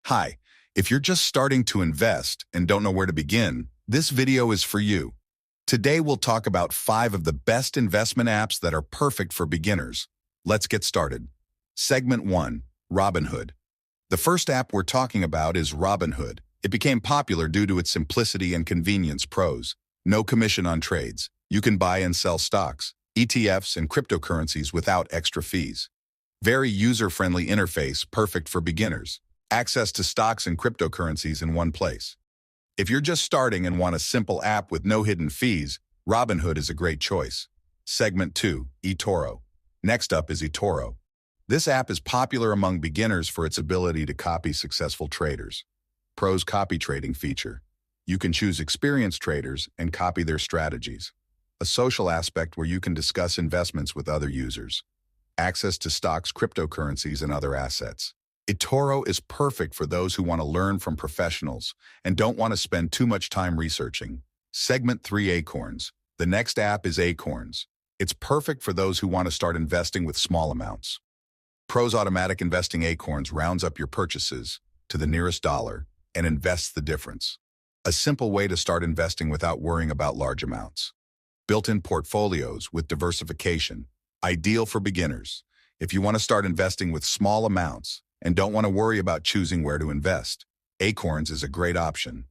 Hi, if you're just starting to invest and don't know where to begin, this video is for you. Today we'll talk about 5 of the best investment apps that are perfect for beginners. Let's get started. Segment 1, Robinhood. The first app we're talking about is Robinhood. It became popular due to its simplicity and convenience. Pros: no commission on trades. You can buy and sell stocks, ETFs, and cryptocurrencies without extra fees. Very user-friendly interface, perfect for beginners. Access to stocks and cryptocurrencies in one place. If you're just starting and want a simple app with no hidden fees, Robinhood is a great choice. Segment 2, eToro. Next up is eToro. This app is popular among beginners for its ability to copy successful traders. Pros: CopyTrading feature. You can choose experienced traders and copy their strategies. A social aspect where you can discuss investments with other users. Access to stocks, cryptocurrencies, and other assets. eToro is perfect for those who want to learn from professionals and don't want to spend too much time researching. Segment 3, Acorns. The next app is Acorns. It's perfect for those who want to start investing with small amounts. Pros: automatic investing. Acorns rounds up your purchases to the nearest dollar and invests the difference. A simple way to start investing without worrying about large amounts. Built-in portfolios with diversification. Ideal for beginners. If you want to start investing with small amounts and don't want to worry about choosing where to invest, Acorns is a great option.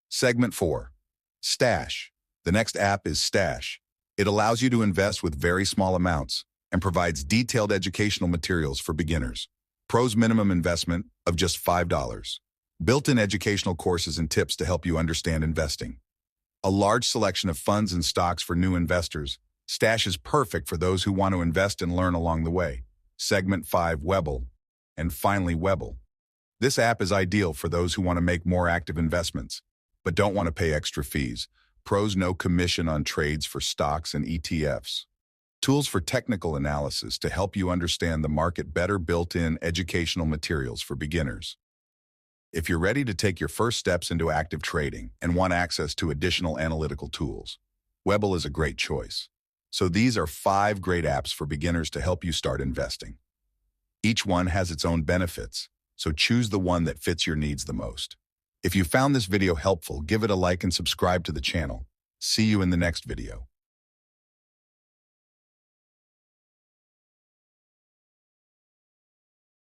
Segment 4, Stash. The next app is Stash. It allows you to invest with very small amounts and provides detailed educational materials for beginners. Pros: minimum investment of just $5. Built-in educational courses and tips to help you understand investing. A large selection of funds and stocks for new investors. Stash is perfect for those who want to invest and learn along the way. Segment 5, Webull. And finally, Webull. This app is ideal for those who want to make more active investments, but don't want to pay extra fees. Pros: no commission on trades for stocks and ETFs. Tools for technical analysis to help you understand the market better. Built-in educational materials for beginners. If you're ready to take your first steps into active trading and want access to additional analytical tools, Webull is a great choice. So these are 5 great apps for beginners to help you start investing. Each one has its own benefits, so choose the one that fits your needs the most. If you found this video helpful, give it a like and subscribe to the channel. See you in the next video.